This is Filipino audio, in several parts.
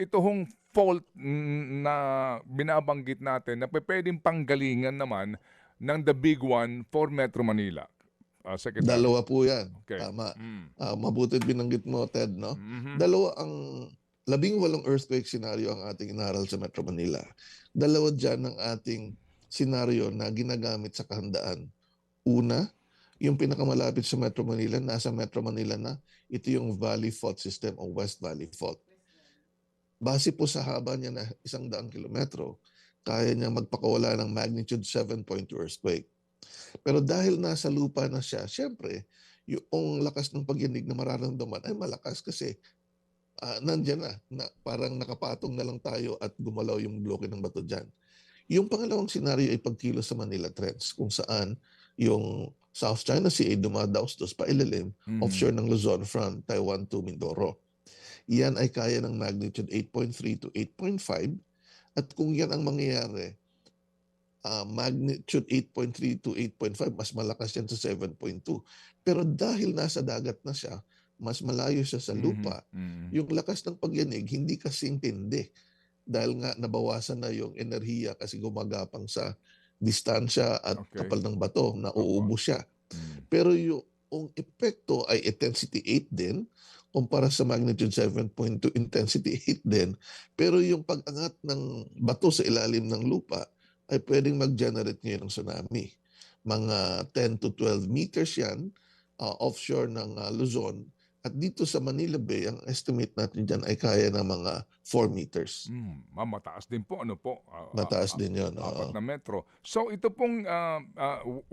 ito hong fault na binabanggit natin na pwedeng panggalingan naman ng the big one for Metro Manila, Secretary? Dalawa po yan. Okay. Tama. Mabuti't binanggit mo, Ted, no? Mhm. Dalawa ang 18 earthquake scenario ang ating inaral sa Metro Manila. Dalawa dyan ang ating scenario na ginagamit sa kahandaan. Una, yung pinakamalapit sa Metro Manila, nasa Metro Manila na, ito yung Valley Fault System o West Valley Fault. Base po sa haba niya na 100 kilometro, kaya niya magpakawala ng magnitude 7.2 earthquake. Pero dahil nasa lupa na siya, syempre, yung lakas ng pagyanig na mararamdaman ay malakas kasi nandyan na, parang nakapatong na lang tayo at gumalaw yung bloke ng bato dyan. Yung pangalawang senaryo ay pagkilos sa Manila Trench kung saan yung South China Sea ay dumadaos-dos pa ilalim offshore ng Luzon from Taiwan to Mindoro. Yan ay kaya ng magnitude 8.3 to 8.5 at kung yan ang mangyayari, magnitude 8.3 to 8.5, mas malakas yan sa 7.2. Pero dahil nasa dagat na siya, mas malayo siya sa lupa, yung lakas ng pagyanig hindi kasing tindi. Dahil nga nabawasan na yung enerhiya kasi gumagapang sa distansya at kapal ng bato, na uubos siya. Pero yung epekto ay intensity 8 din, kumpara sa magnitude 7.2, intensity 8 din. Pero yung pag-angat ng bato sa ilalim ng lupa ay pwedeng mag-generate ngayon ng tsunami. Mga 10 to 12 meters yan offshore ng Luzon. At dito sa Manila Bay, ang estimate natin dyan ay kaya ng mga 4 meters. Mataas din po, ano po? Mataas din yun. 4 na metro. So ito pong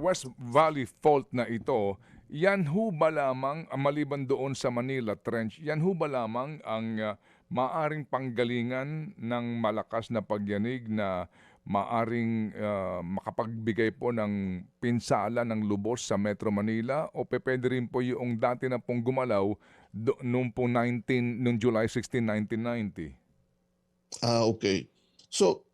West Valley Fault na ito, yan ho ba lamang, maliban doon sa Manila Trench, yan ho ba lamang ang maaring panggalingan ng malakas na pagyanig na maaring makapagbigay po ng pinsala ng lubos sa Metro Manila, o pwede rin po yung dati na pong gumalaw noong July 16, 1990? Okay. So,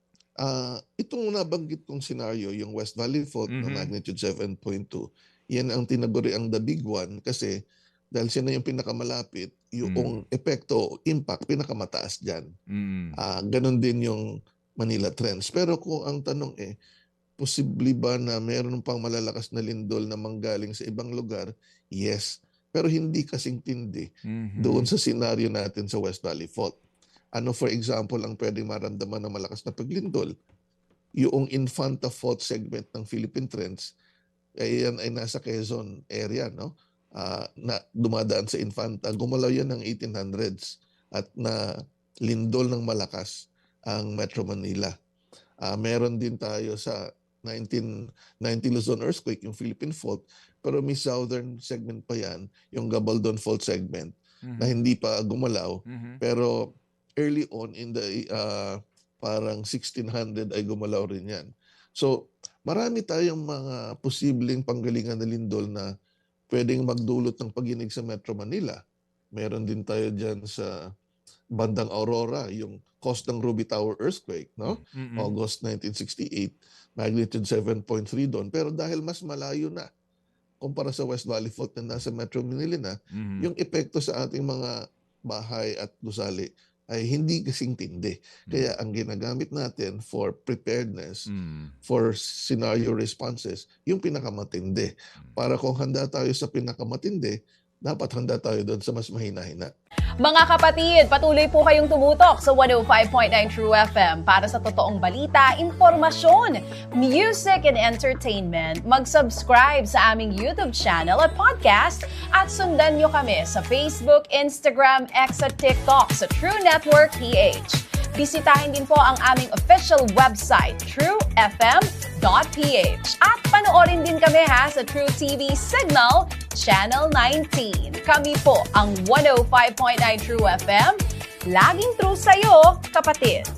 itong nabanggit kong scenario, yung West Valley Fault na magnitude 7.2, yan ang tinaguri ang the big one kasi dahil siya na yung pinakamalapit, yung epekto, impact, pinakamataas dyan. Ganon din yung Manila Trench. Pero kung ang tanong posible ba na meron pang malalakas na lindol na manggaling sa ibang lugar? Yes. Pero hindi kasing tindi doon sa senaryo natin sa West Valley Fault. Ano for example ang pwedeng maramdaman ng malakas na paglindol? Yung Infanta Fault segment ng Philippine Trench, yan ay nasa Quezon area, no? Na dumadaan sa Infanta. Gumalaw yan ng 1800s at na lindol ng malakas ang Metro Manila. Meron din tayo sa 1990 Luzon earthquake, yung Philippine Fault, pero may southern segment pa yan, yung Gabaldon Fault segment, na hindi pa gumalaw, pero early on in the parang 1600 ay gumalaw rin yan. So, marami tayong mga posibleng panggalingan na lindol na pwedeng magdulot ng pagyinig sa Metro Manila. Meron din tayo dyan sa bandang Aurora, yung cost ng Ruby Tower earthquake, no? August 1968, magnitude 7.3 doon. Pero dahil mas malayo na kumpara sa West Valley Fault na nasa Metro Manila na, yung epekto sa ating mga bahay at gusali ay hindi kasing tindi. Kaya ang ginagamit natin for preparedness, for scenario responses, yung pinakamatindi. Para kung handa tayo sa pinakamatindi, dapat handa tayo doon sa mas mahina-hina. Mga kapatid, patuloy po kayong tumutok sa 105.9 True FM para sa totoong balita, informasyon, music, and entertainment. Mag-subscribe sa aming YouTube channel at podcast at sundan nyo kami sa Facebook, Instagram, X at TikTok sa True Network PH. Bisitahin din po ang aming official website, truefm.ph. At panoorin din kami sa True TV Signal, Channel 19. Kami po ang 105.9 True FM. Laging true sa'yo, kapatid.